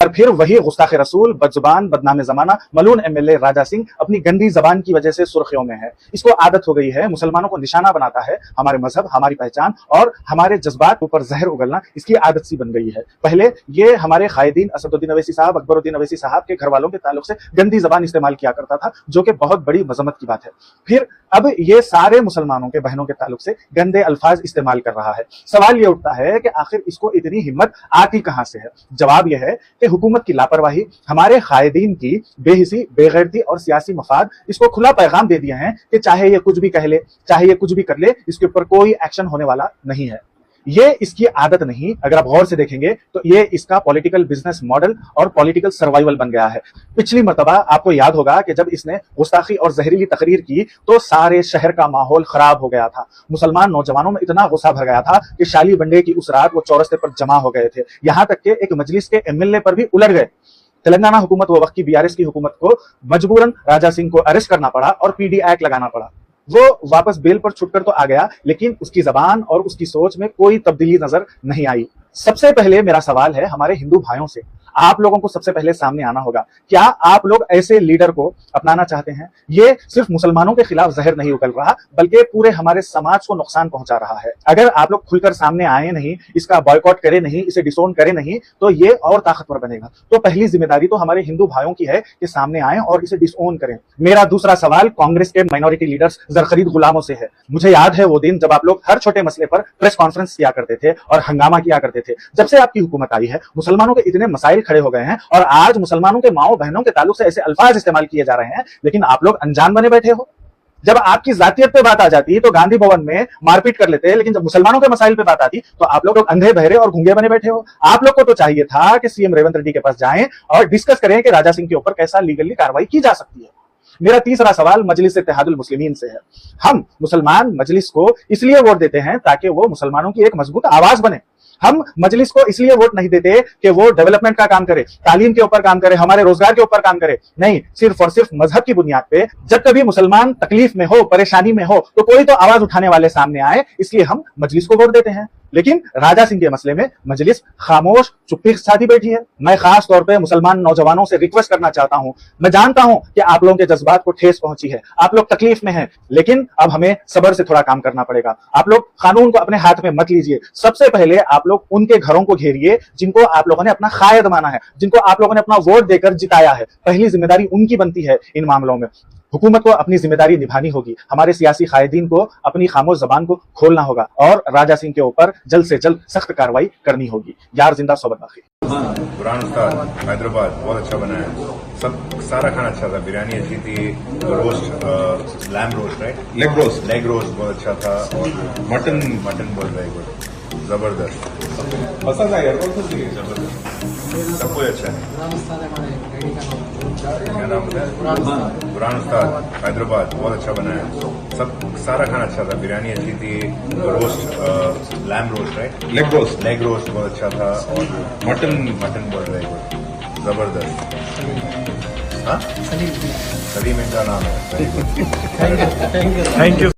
और फिर वही गुस्ताखे रसूल, बदजुबान, बदनाम जमाना, मलून एमएलए राजा सिंह अपनी गंदी जबान की वजह से सुर्खियों में है। इसको आदत हो गई है, मुसलमानों को निशाना बनाता है। हमारे मजहब, हमारी पहचान और हमारे जज्बात ऊपर जहर उगलना इसकी आदत सी बन गई है। पहले ये हमारे कायदीन असदुद्दीन अवैसी साहब, अकबरुद्दीन अवैसी साहब के घर वालों के ताल्लुक से गंदी जबान इस्तेमाल किया करता था, जो कि बहुत बड़ी मजम्मत की बात है। फिर अब ये सारे मुसलमानों के बहनों के ताल्लुक से गंदे अल्फाज इस्तेमाल कर रहा है। सवाल ये उठता है कि आखिर इसको इतनी हिम्मत आती कहां से है? जवाब यह है कि हुकूमत की लापरवाही, हमारे कायदीन की बेहिसी, बेगैरती और सियासी मफाद इसको खुला पैगाम दे दिए हैं कि चाहे ये कुछ भी कह ले, चाहे ये कुछ भी कर ले, इसके ऊपर कोई एक्शन होने वाला नहीं है। ये इसकी आदत नहीं, अगर आप गौर से देखेंगे तो ये इसका पॉलिटिकल बिजनेस मॉडल और पॉलिटिकल सर्वाइवल बन गया है। पिछली मर्तबा आपको याद होगा कि जब इसने गुस्ताखी और जहरीली तकरीर की तो सारे शहर का माहौल खराब हो गया था। मुसलमान नौजवानों में इतना गुस्सा भर गया था कि शाली बंडे की उस रात वो चौरस्ते पर जमा हो गए थे। यहां तक कि एक मजलिस के एमएलए पर भी उलट गए। तेलंगाना हुकूमत, वो वक्त की बीआरएस की हुकूमत को मजबूरन राजा सिंह को अरेस्ट करना पड़ा और पीडी एक्ट लगाना पड़ा। वो वापस बेल पर छुटकर तो आ गया, लेकिन उसकी जबान और उसकी सोच में कोई तब्दीली नजर नहीं आई। सबसे पहले मेरा सवाल है हमारे हिंदू भाइयों से, आप लोगों को सबसे पहले सामने आना होगा, क्या आप लोग ऐसे लीडर को अपनाना चाहते हैं? ये सिर्फ मुसलमानों के खिलाफ जहर नहीं उगल रहा, बल्कि पूरे हमारे समाज को नुकसान पहुंचा रहा है। अगर आप लोग खुलकर सामने आए नहीं, इसका बॉयकॉट करे नहीं, इसे डिसोन करे नहीं, तो ये और ताकतवर बनेगा। तो पहली जिम्मेदारी तो हमारे हिंदू भाइयों की है कि सामने आए और इसे डिसोन करें। मेरा दूसरा सवाल कांग्रेस के माइनॉरिटी लीडर्स, जरखरीद गुलामों से है। मुझे याद है वो दिन जब आप लोग हर छोटे मसले पर प्रेस कॉन्फ्रेंस किया करते थे और हंगामा किया करते थे। जब से आपकी हुकूमत आई है, मुसलमानों के इतने मसाइल खड़े हो गए हैं और आज मुसलमानों के माओ बहनों के ताल्लुक से ऐसे अल्फाज इस्तेमाल किए जा रहे हैं, लेकिन आप लोग अनजान बने बैठे हो। जब आपकी जातियत पे बात आ जाती तो गांधी भवन में मारपीट कर लेते, लेकिन जब मुसलमानों के मसाइल पे बात आती तो आप लोग अंधे बहरे और गूंगे बने बैठे हो। आप लोग को तो चाहिए था कि सीएम रेवंत रेड्डी के पास जाएं और डिस्कस करें कि राजा सिंह के ऊपर कैसा लीगली कार्रवाई की जा सकती है। मेरा तीसरा सवाल मजलिस इत्तेहादुल मुस्लिमीन से है। हम मुसलमान मजलिस को इसलिए वोट देते हैं ताकि वो मुसलमानों की एक मजबूत आवाज बने। हम मजलिस को इसलिए वोट नहीं देते कि वो डेवलपमेंट का काम करे, तालीम के ऊपर काम करे, हमारे रोजगार के ऊपर काम करे। नहीं, सिर्फ और सिर्फ मजहब की बुनियाद पे जब कभी मुसलमान तकलीफ में हो, परेशानी में हो, तो कोई तो आवाज उठाने वाले सामने आए, इसलिए हम मजलिस को वोट देते हैं। लेकिन राजा सिंह के मसले में मजलिस खामोश चुप्पी के साथ ही बैठी है। मैं खास तौर पे मुसलमान नौजवानों से रिक्वेस्ट करना चाहता हूं, मैं जानता हूं कि आप लोगों के जज्बात को ठेस पहुंची है, आप लोग तकलीफ में हैं, लेकिन अब हमें सब्र से थोड़ा काम करना पड़ेगा। आप लोग कानून को अपने हाथ में मत लीजिए। सबसे पहले आप लोग उनके घरों को घेरिए जिनको आप लोगों ने अपना कायद माना है, जिनको आप लोगों ने अपना वोट देकर जिताया है। पहली जिम्मेदारी उनकी बनती है इन मामलों में। हुकूमत को अपनी जिम्मेदारी निभानी होगी, हमारे सियासी कायदीन को अपनी खामोश जबान को खोलना होगा और राजा सिंह के ऊपर जल्द से जल्द सख्त कार्रवाई करनी होगी। यार जिंदा सोबत बाकी। बुरहान उस्ताद हैदराबाद बहुत अच्छा बना है, सब सारा खाना अच्छा था। बिरयानी अच्छी थी, roast lamb roast right, leg roast बहुत अच्छा था, और मटन बहुत वेरी गुड, जबरदस्त पसंद आया सब कुछ अच्छा है। क्या नाम है? बुरहान उस्ताद हैदराबाद बहुत अच्छा बना है, सब सारा खाना अच्छा था। बिरयानी अच्छी थी, roast lamb roast right, leg roast बहुत अच्छा था, और मटन बहुत वेरी गुड, जबरदस्त। हाँ, सलीम इनका नाम है। Very good, thank you.